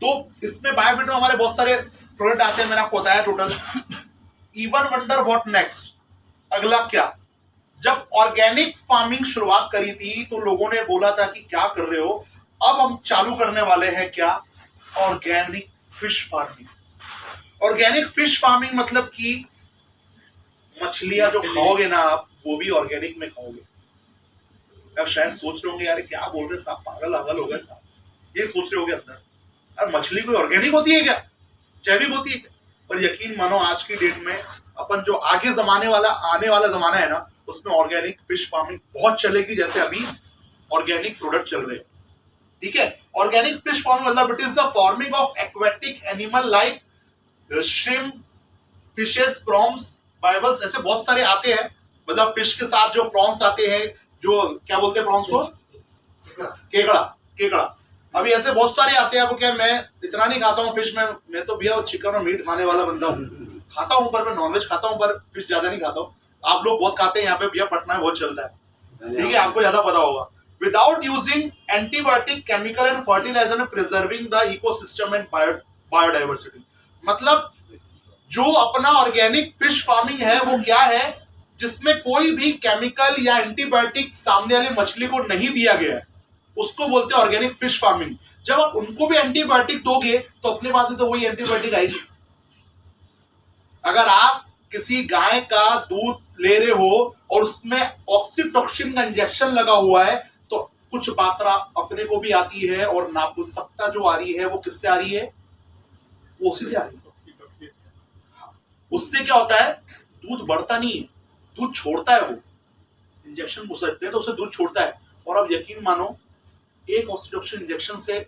तो इसमें बायोफिट में हमारे बहुत सारे प्रोडक्ट आते हैं, मैंने आपको बताया total. Even wonder what next, अगला क्या? जब ऑर्गेनिक फार्मिंग शुरुआत करी थी तो लोगों ने बोला था कि क्या कर रहे हो, अब हम चालू करने वाले हैं क्या? Organic fish farming. Organic fish farming मतलब कि मछलियां जो खाओगे ना आप, वो भी ऑर्गेनिक में खाओगे। अब शायद सोच रहे होंगे यार क्या बोल रहे साहब, पागल आगल हो गए साहब, ये सोच रहे होंगे अंदर, यार मछली कोई ऑर्गेनिक होती है क्या, जैविक होती है क्या? पर यकीन मानो आज की डेट में अपन जो आगे आने वाला जमाना है ना, उसमें ऑर्गेनिक फिश फार्मिंग बहुत चलेगी, जैसे अभी ऑर्गेनिक प्रोडक्ट चल रहे हैं। ठीक है, ऑर्गेनिक फिश फार्मिंग मतलब it is the farming of aquatic animal like shrimp, fishes, prawns, Bibles, ऐसे बहुत सारे आते हैं। मतलब फिश के साथ जो प्रॉन्स आते हैं, जो क्या बोलते हैं प्रॉन्स को, केकड़ा। अभी ऐसे बहुत सारे आते हैं। आपको क्या, मैं इतना नहीं खाता हूँ फिश में, मैं तो भैया चिकन और मीट खाने वाला बंदा हूँ, खाता हूँ पर मैं नॉनवेज खाता हूँ, पर फिश ज्यादा नहीं खाता हूँ। आप लोग बहुत खाते हैं यहाँ पे, भैया पटना में बहुत चलता है, ठीक है, आपको ज्यादा पता होगा। Without using antibiotic, chemical and fertiliser and preserving the ecosystem and biodiversity. मतलब जो अपना ऑर्गेनिक फिश फार्मिंग है वो क्या है, जिसमें कोई भी केमिकल या एंटीबायोटिक सामने वाली मछली को नहीं दिया गया है, उसको बोलते हैं ऑर्गेनिक फिश फार्मिंग। जब आप उनको भी एंटीबायोटिक दोगे तो अपने पास तो वही एंटीबायोटिक आएगी। अगर आप किसी गाय का दूध ले रहे हो और उसमें ऑक्सीटोक्सिन का इंजेक्शन लगा हुआ है, तो कुछ मात्रा अपने को भी आती है, और नापुंसकता जो आ रही है वो किससे आ रही है, वो उसी से आ रही है। उससे क्या होता है, दूध बढ़ता नहीं है, दूध छोड़ता है। वो इंजेक्शन घुसते हैं तो उससे दूध छोड़ता है। और अब यकीन मानो, एक ऑक्सीटोक्सिन इंजेक्शन से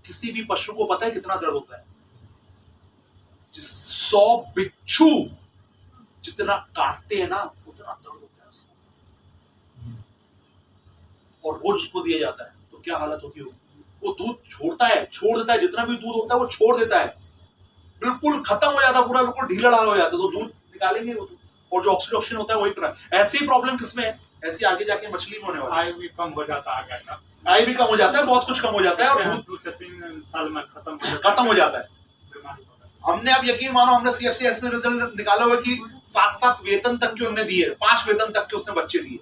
किसी भी पशु को पता है कितना दर्द होता है? 100 बिच्छू जितना काटते हैं ना, उतना दर्द होता है उसको, और रोज उसको दिया जाता है, तो क्या हालत होती होगी? वो दूध छोड़ देता है, जितना भी दूध होता है वो छोड़ देता है, बिल्कुल खत्म हो जाता है, पूरा बिल्कुल ढीला ढाला हो जाता है, तो दूध निकालेंगे वो। और जो ऑक्सीटोक्सिन होता है वही पूरा। ऐसी प्रॉब्लम किसमें है, ऐसी आगे जाके मछली में होने वाली। आई भी कम हो जाता है, आई भी कम हो जाता है, बहुत कुछ कम हो जाता है, और 2 से 3 साल में खत्म हो जाता है। हमने अब यकीन मानो, हमने सीएफसी ऐसे रिजल्ट निकाला हुआ कि 7 वेतन तक के उन्होंने दिए, 5 वेतन तक के उसने बच्चे दिए,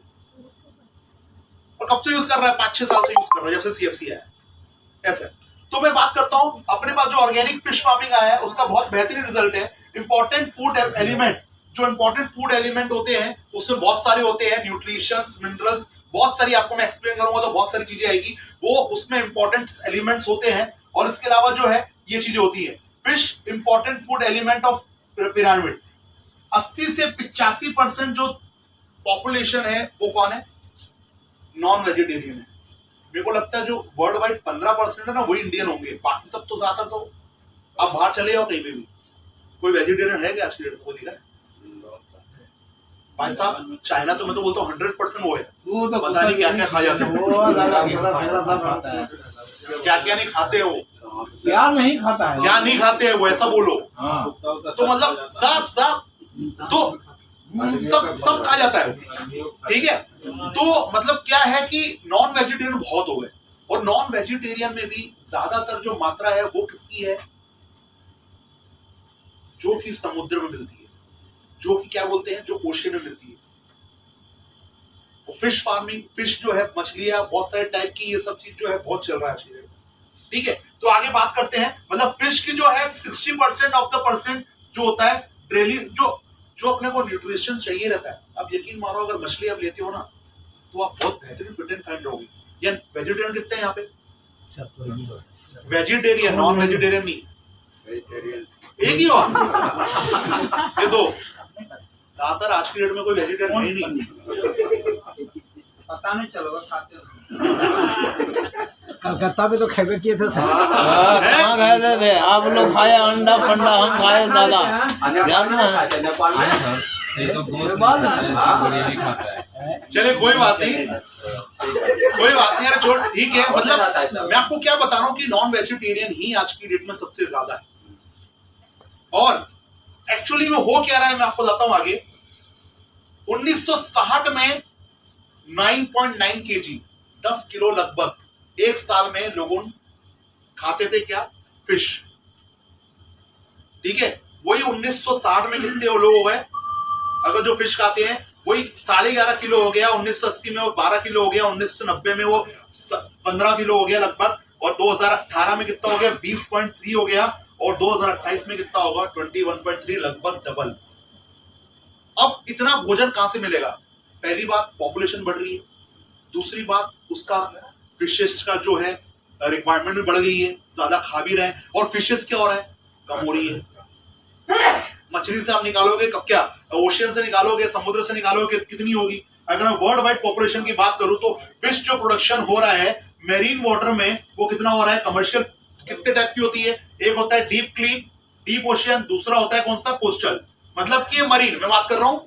और कब से यूज कर रहा है, 5-6 साल से यूज कर रहा है, जब से सीएफसी आया ऐसे। तो मैं बात करता हूं अपने पास जो ऑर्गेनिक फिश फार्मिंग आया है, उसका बहुत बेहतरीन रिजल्ट है। इंपॉर्टेंट फूड एलिमेंट, जो इंपॉर्टेंट फूड एलिमेंट होते हैं उसमें बहुत सारे होते हैं, न्यूट्रिशंस, मिनरल्स, बहुत सारी, आपको मैं एक्सप्लेन करूंगा तो बहुत सारी चीजें आएगी, वो उसमें इंपॉर्टेंट एलिमेंट्स होते हैं। और इसके अलावा जो है ये चीजें होती है। Fish important food element of pyramid. 80 से 85% जो पॉपुलेशन है वो कौन है, नॉन वेजिटेरियन है। मेरे को लगता है जो वर्ल्ड वाइड 15% है ना, वही इंडियन होंगे, बाकी सब तो ज्यादा। तो आप बाहर चले जाओ कहीं पे भी, कोई वेजिटेरियन है क्या आज की डेट में? दिखा है भाई साहब, चाइना तो मैं तो बोलता हूँ 100% वो है, वो तो पता नहीं क्या क्या खा जाते हैं, क्या क्या नहीं खाते हैं वो, क्या नहीं खाता है, क्या नहीं खाते हैं वो, ऐसा बोलो। तो मतलब सब तो सब खा जाता है, ठीक है। तो मतलब क्या है कि नॉन वेजिटेरियन बहुत हो गए, और नॉन वेजिटेरियन में भी ज्यादातर जो मात्रा है वो किसकी है, जो कि समुद्र में मिलती है, जो कि क्या बोलते हैं, जो ओशन में मिलती है। फिश फार्मिंग, फिश जो है, मछलियां बहुत सारे टाइप की, ये सब चीज जो है बहुत चल रहा है, ठीक है। तो आगे बात करते हैं, मतलब फिश की जो है 60% ऑफ द परसेंट जो होता है डेली, जो अपने को न्यूट्रिशन चाहिए रहता है। अब यकीन मानो, अगर मछली आप लेते हो ना, तो आप बहुत बेहतरीन फिट एंड फाइन रहोगे। या वेजिटेरियन कितने हैं यहाँ पे? वेजिटेरियन, नॉन वेजिटेरियन नहीं, एक ही हो ये दो। ज्यादातर आज की डेट में कोई वेजिटेरियन है नहीं, पता नहीं चलोगा, खाते हो। कलकत्ता में तो खेबे किए थे सर। कहाँ खाए थे आप लोग? खाए अंडा फंडा, हम खाए सादा, जानना है। चलिए कोई बात नहीं, अरे छोड़, ठीक है। मतलब मैं आपको क्या बता रहा हूँ कि नॉन वेजिटेरियन ही आज की डेट में सबसे ज्यादा है। और एक्चुअली में हो क्या रहा है, मैं आपको बताता हूं आगे। 1960 में 9.9 kg, 10 किलो लगभग एक साल में लोगों खाते थे क्या, फिश, ठीक है। वही 1960 में कितने लोग हो गए अगर जो फिश खाते हैं, वही 11.5 किलो हो गया, 1980 में वो 12 किलो हो गया, 1990 में वो 15 किलो हो गया लगभग, और 2018 में कितना हो गया 20.3 हो गया, और 2028 में कितना होगा 21.3, लगभग डबल। अब इतना भोजन कहां से मिलेगा? पहली बात पॉपुलेशन बढ़ रही है, दूसरी बात उसका फिशेस का जो है रिक्वायरमेंट भी बढ़ गई है, ज्यादा खा भी रहे हैं, और फिशेस क्या हो रहा है, कम हो रही है। मछली से आप निकालोगे कब, क्या ओशियन से निकालोगे, समुद्र से निकालोगे, कितनी होगी? अगर मैं वर्ल्ड वाइड पॉपुलेशन की बात करूं तो फिश जो प्रोडक्शन हो रहा है मेरीन वाटर में, वो कितना हो रहा है? कमर्शियल कितने टाइप की होती है? एक होता है डीप क्लीन, डीप ओशियन, दूसरा होता है कौन सा? कोस्टल, मतलब कि मरीन मैं बात कर रहा हूं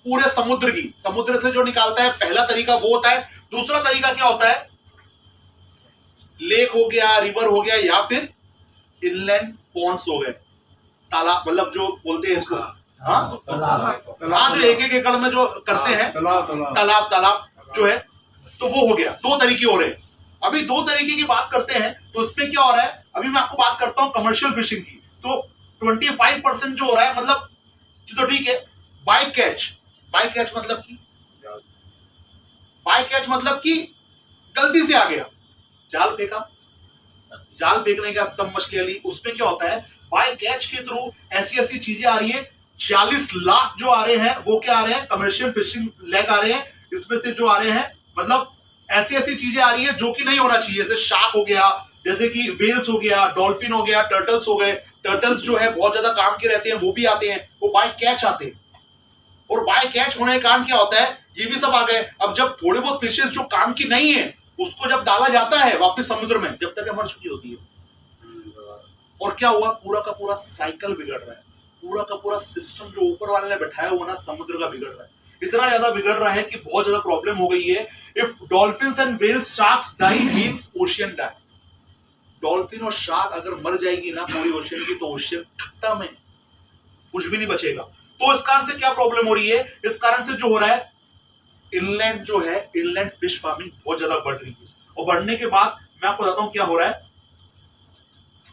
पूरे समुद्र की, समुद्र से जो निकालता है, पहला तरीका वो होता है। दूसरा तरीका क्या होता है? लेक हो गया, रिवर हो गया, या फिर इनलैंड पॉन्ड्स हो गए, तालाब, मतलब जो बोलते हैं इसको, हाँ जो एक एकड़ में जो करते हैं तालाब जो है, तो वो हो गया। दो तरीके हो रहे हैं। अभी दो तरीके की बात करते हैं तो इसमें क्या हो रहा है, अभी मैं आपको बात करता हूं कमर्शियल फिशिंग की, तो 25% जो हो रहा है, मतलब तो ठीक है। बाय कैच मतलब कि गलती से आ गया, जाल फेंका, जाल फेंकने का सब मछली ली, उसमें क्या होता है बाय कैच के थ्रू ऐसी चीजें आ रही है। 40 लाख जो आ रहे हैं वो क्या आ रहे हैं? कमर्शियल फिशिंग लैग आ रहे हैं। इसमें से जो आ रहे हैं, मतलब ऐसी चीजें आ रही है जो कि नहीं होना चाहिए, जैसे शार्क हो गया, जैसे कि वेल्स हो गया, डॉल्फिन हो गया, टर्टल्स हो गए। टर्टल्स जो है बहुत ज्यादा काम के रहते हैं, वो भी आते हैं, वो बाय कैच आते हैं। और बाय कैच होने के कारण क्या होता है, ये भी सब आ गए। अब जब थोड़े बहुत फिशेस जो काम की नहीं है, उसको जब डाला जाता है वापस समुद्र में, जब तक मर चुकी होती है, और क्या हुआ, पूरा का पूरा साइकिल बिगड़ रहा है, पूरा का पूरा सिस्टम जो ऊपर वाले ने बैठाया हुआ ना समुद्र का बिगड़ रहा है। इतना ज्यादा बिगड़ रहा है कि बहुत ज्यादा प्रॉब्लम हो गई है। If dolphins and whales sharks die means ocean die. Dolphin और शार्क अगर मर जाएगी ना पूरी ओशियन की, तो ओशियन खत्म है, कुछ भी नहीं बचेगा। तो इस कारण से क्या प्रॉब्लम हो रही है? इस कारण से जो हो रहा है, इनलैंड जो है, इनलैंड फिश फार्मिंग बहुत ज्यादा बढ़ रही है। और बढ़ने के बाद मैं आपको बताता हूं क्या हो रहा है,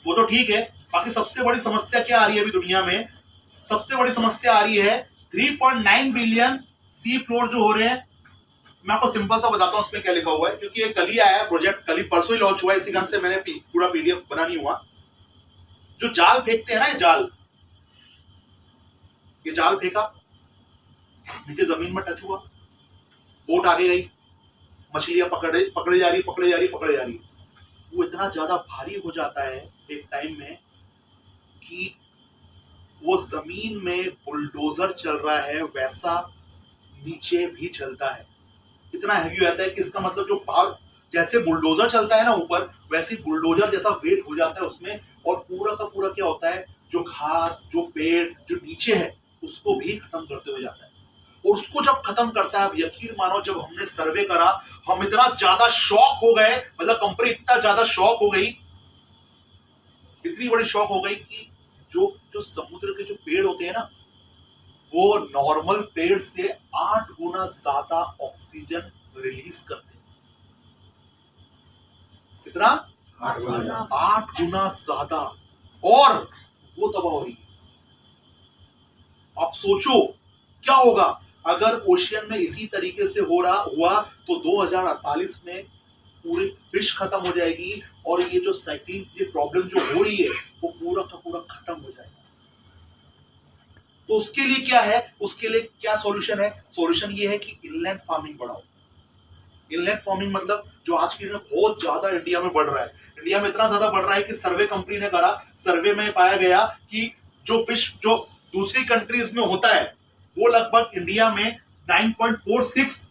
वो तो ठीक है। बाकी सबसे बड़ी समस्या क्या आ रही है अभी दुनिया में? सबसे बड़ी समस्या आ रही है 3.9 बिलियन सी फ्लोर जो हो रहे हैं। मैं आपको सिंपल सा बताता हूं इसमें क्या लिखा हुआ है, क्योंकि ये कल ही आया है प्रोजेक्ट, कल ही परसों ही लॉन्च हुआ है, इसी कारण से मैंने पूरा पीडीएफ बना नहीं हुआ। जो जाल फेंकते हैं ना, ये जाल फेंका, नीचे जमीन में टच हुआ, बोट आगे गई, मछलियां पकड़े जा रही, वो इतना ज्यादा भारी हो जाता है एक टाइम में कि वो जमीन में बुलडोजर चल रहा है वैसा नीचे भी चलता है। इतना हैवी हो जाता है कि इसका मतलब जो भार, जैसे बुलडोजर चलता है ना ऊपर, वैसे बुलडोजर जैसा वेट हो जाता है उसमें, और पूरा का पूरा क्या होता है, जो घास, जो पेड़ जो नीचे है, उसको भी खत्म करते हुए जाता है। और उसको जब खत्म करता है, अब यकीन मानो जब हमने सर्वे करा, हम इतना ज्यादा शॉक हो गए, मतलब कंपनी इतना ज्यादा शॉक हो गई, इतनी बड़ी शॉक हो गई कि जो समुद्र के जो पेड़ होते हैं ना, वो नॉर्मल पेड़ से 8 गुना ज्यादा ऑक्सीजन रिलीज करते हैं। कितना? 8 गुना ज्यादा, और वो तबाह हो रही है। आप सोचो क्या होगा अगर ओशियन में इसी तरीके से हुआ तो 2048 में पूरी फिश खत्म हो जाएगी, और ये जो साइक्लिंग, ये प्रॉब्लम जो हो रही है, वो पूरा का पूरा खत्म हो जाएगा। तो उसके लिए क्या है, उसके लिए क्या सॉल्यूशन है? सॉल्यूशन ये है कि इनलैंड फार्मिंग बढ़ाओ। इनलैंड फार्मिंग मतलब जो आज की डेट में बहुत ज्यादा इंडिया में बढ़ रहा है, इंडिया में इतना ज्यादा बढ़ रहा है कि सर्वे कंपनी ने करा, सर्वे में पाया गया कि जो फिश जो दूसरी कंट्रीज में होता है, वो लगभग इंडिया में 9.46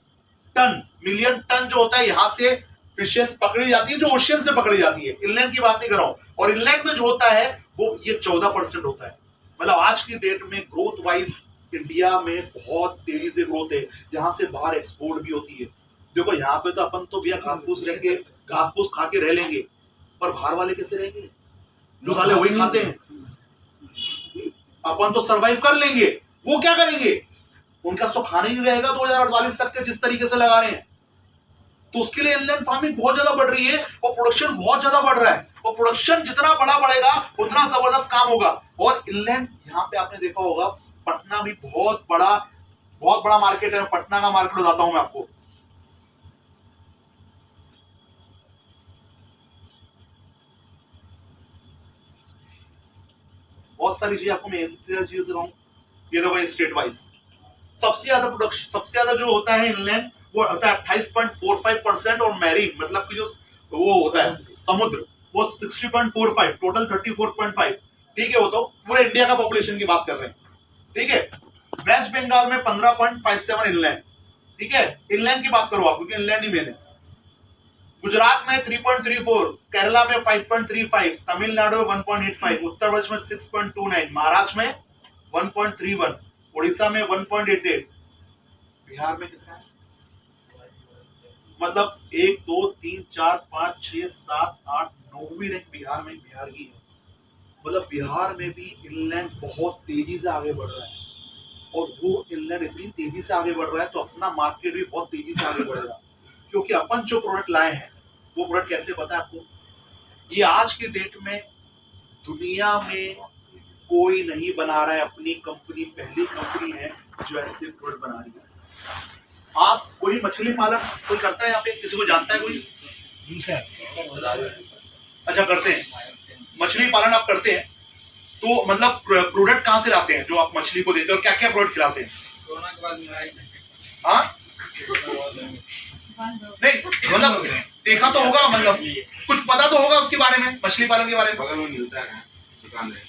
मिलियन टन जो होता है, यहां से फिशेस पकड़ी जाती है, जो ओशियन से पकड़ी जाती है। इनलैंड की बात नहीं कर रहा हूं। और इनलैंड में जो होता है वो ये 14% होता है। मतलब आज की डेट में ग्रोथ वाइज इंडिया में बहुत तेजी से ग्रोथ है, जहां से बाहर एक्सपोर्ट भी होती है। देखो यहाँ पे तो अपन तो भैया घास फूस रहेंगे, घास फूस खा के रह लेंगे, पर बाहर वाले कैसे रहेंगे? जो साले वही खाते हैं। अपन तो सरवाइव कर लेंगे, वो क्या करेंगे? उनका तो खाना ही नहीं रहेगा 2048 तक के जिस तरीके से लगा रहे हैं। तो उसके लिए इनलैंड फार्मिंग बहुत ज्यादा बढ़ रही है, और प्रोडक्शन बहुत ज्यादा बढ़ रहा है। और प्रोडक्शन जितना बड़ा बढ़ेगा, उतना जबरदस्त काम होगा। और इंग्लैंड, यहाँ पे आपने देखा होगा पटना भी बहुत बड़ा मार्केट है। पटना का मार्केट बताता हूं मैं आपको। बहुत सारी चीजें आपको मैं चीजों से कहूँ। ये देखो स्टेट वाइज सबसे ज्यादा प्रोडक्शन, सबसे ज्यादा जो होता है इंग्लैंड वो होता है 28.45%, और मैरीन मतलब कि जो वो होता है समुद्र वो 60.45, टोटल 34.5। ठीक है, वो तो पूरे इंडिया का पॉपुलेशन की बात कर रहे हैं। ठीक है, वेस्ट बंगाल में 15.57 इंग्लैंड। ठीक है, इंग्लैंड की बात करो आप क्योंकि इंग्लैंड ही मेन है। गुजरात में 3.34, केरला में 5.35, तमिलनाडु में 1.85, उत्तर प्रदेश में 6.29, महाराष्ट्र में 1.31, उड़ीसा में 1.88, बिहार में कितना है? मतलब 1 2 3 4 5 6 7 8 9वीं रैंक बिहार में, बिहार की है। मतलब बिहार में भी इंग्लैंड बहुत तेजी से आगे बढ़ रहा है, और वो इंग्लैंड इतनी तेजी से आगे बढ़ रहा है तो अपना मार्केट भी बहुत तेजी से आगे बढ़ेगा। क्योंकि अपन जो प्रोडक्ट लाए हैं वो प्रोडक्ट कैसे पता है आपको? ये आज के डेट में दुनिया में कोई नहीं बना रहा है। अपनी कंपनी पहली कंपनी है जो ऐसे प्रोडक्ट बना रही है। आप कोई मछली पालन कोई करता है यहाँ पे? किसी को जानता है कोई? अच्छा, करते हैं मछली पालन आप करते हैं तो मतलब प्रोडक्ट कहाँ से लाते हैं जो आप मछली को देते हैं, और क्या क्या प्रोडक्ट खिलाते हैं? कोरोना के बाद हाँ नहीं, मतलब देखा तो होगा, मतलब कुछ पता तो होगा उसके बारे में, मछली पालन के बारे में। बगल में मिलता है, दुकान है।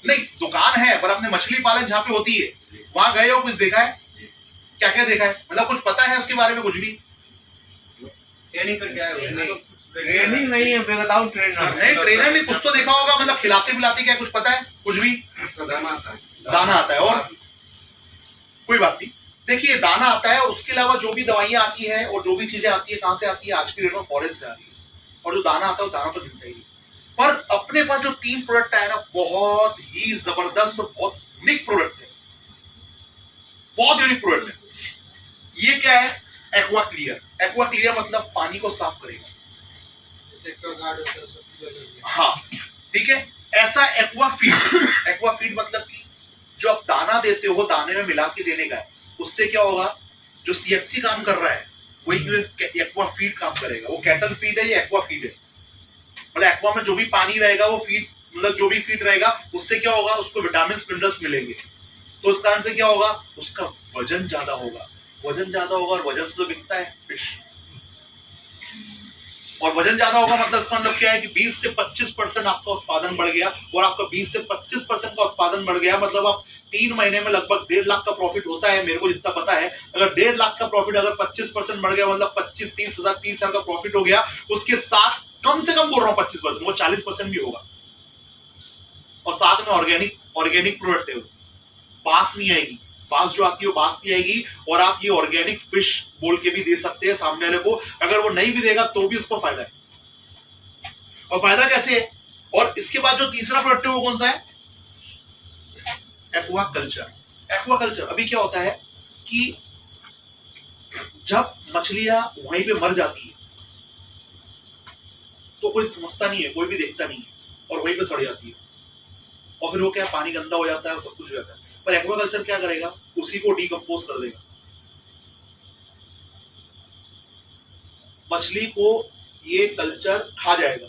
नहीं, दुकान है पर आपने मछली पालन जहाँ पे होती है वहां गए हो, कुछ देखा है? क्या क्या देखा है, मतलब कुछ पता है उसके बारे में? कुछ भी ट्रेनिंग करके आए हो? ट्रेनिंग नहीं है, विदाउट ट्रेनर नहीं, ट्रेनर नहीं, कुछ तो देखा होगा, मतलब खिलाते पिलाते क्या कुछ पता है? कुछ भी? उसका दाना आता है। दाना आता है, और कोई बात नहीं। देखिए, दाना आता है, उसके अलावा जो भी दवाइयां आती है और जो भी चीजें आती है कहां से आती है? आज की डेट में फॉरेस्ट से आ रही है। और जो दाना आता है वो दाना तो मिलता ही है। पर अपने पास जो 3 प्रोडक्ट है ना, बहुत ही जबरदस्त और बहुत यूनिक प्रोडक्ट है, बहुत यूनिक प्रोडक्ट है। ये क्या है? Aqua clear. एक्वा क्लियर मतलब पानी को साफ करेगा। हाँ, ठीक है। ऐसा एक्वा फीड मतलब कि जो आप दाना देते हो दाने में मिला के देने का है, उससे क्या होगा? जो सीएफसी काम कर रहा है वही एक्वा फीड काम करेगा। वो कैटल फीड है, ये एक्वा फीड है। मतलब एक्वा में जो भी पानी रहेगा वो फीड, मतलब जो भी फीड रहेगा उससे क्या होगा? उसको विटामिन मिनरल्स मिलेंगे, तो उस कारण से क्या होगा? उसका वजन ज्यादा होगा। वजन ज्यादा होगा, और वजन से तो बिकता है फिश। और वजन ज्यादा होगा मतलब इसका मतलब क्या है कि 20 से 25% आपका उत्पादन बढ़ गया। और आपका 20 से 25% का उत्पादन बढ़ गया मतलब आप 3 महीने में लगभग 1.5 लाख का प्रॉफिट होता है, मेरे को जितना पता है। अगर 1.5 लाख का प्रॉफिट अगर 25% बढ़ गया मतलब 25-30 हजार का प्रॉफिट हो गया। उसके साथ कम से कम बोल रहा हूँ 25%, वो 40% भी होगा। और साथ में ऑर्गेनिक प्रोडक्ट है, बास नहीं आएगी। बास जो आती है वो बास नहीं आएगी। और आप ये ऑर्गेनिक फिश बोल के भी दे सकते हैं सामने वाले को, अगर वो नहीं भी देगा तो भी उसको फायदा है। और फायदा कैसे है? और इसके बाद जो तीसरा प्रोडक्ट है वो कौन सा है? Aqua culture. एक्वा कल्चर अभी क्या होता है कि जब मछलियां वहीं पे मर जाती है तो कोई समझता नहीं है, कोई भी देखता नहीं है, और वहीं पे सड़ जाती है। और फिर वो क्या, पानी गंदा हो जाता है, सब कुछ हो जाता है। पर एक्वाकल्चर क्या करेगा? उसी को डीकंपोज कर देगा। मछली को ये कल्चर खा जाएगा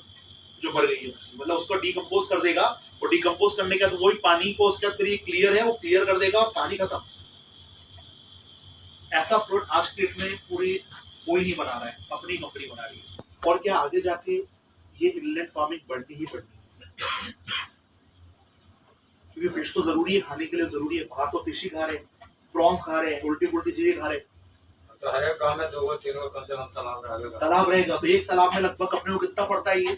जो मर गई है, मतलब उसको डीकंपोज कर देगा। और डीकंपोज करने के बाद वही पानी को उसके बाद क्लियर है वो क्लियर कर देगा और पानी खत्म। ऐसा प्रोडक्ट आज के डेट में पूरी कोई नहीं बना रहा है, अपनी कंपनी बना रही है। और क्या आगे जाके ये इनलैंड फार्मिंग बढ़नी ही बढ़नी है, क्योंकि फिश तो जरूरी है, खाने के लिए जरूरी है। बाहर तो फिश ही खा रहे हैं, प्रॉन्स खा रहे हैं, उल्टी पुल्टी चीजें खा रहे हैं। तो हर एक गांव में 2-3 कम से कम तालाब रहेगा। तो एक तालाब में लगभग अपने को कितना पड़ता है? ये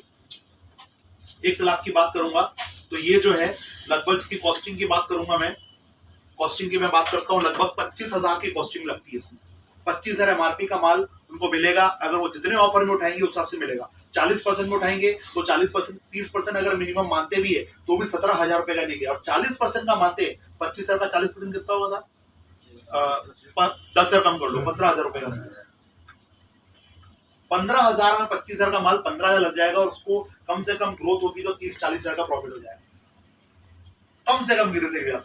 एक तालाब की बात करूंगा तो ये जो है लगभग इसकी कॉस्टिंग की बात करूंगा मैं। कॉस्टिंग की मैं बात करता हूँ, लगभग 25,000 की कॉस्टिंग लगती है इसमें। 25,000 एमआरपी का माल उनको मिलेगा। अगर वो जितने ऑफर में उठाएंगे उस हिसाब से मिलेगा। 40% में उठाएंगे तो 40%, 30% अगर मिनिमम मानते भी है तो भी 17,000 रुपए का देंगे। और 40% का मानते, 25,000 का 40% कितना होगा था? 10,000 कम कर लो, 15,000 रुपए का। 15,000 में 25,000 का माल 15,000 लग जाएगा और उसको कम से कम ग्रोथ होगी तो 30-40,000 का प्रॉफिट हो जाएगा, कम से कम गिरे से गिरा।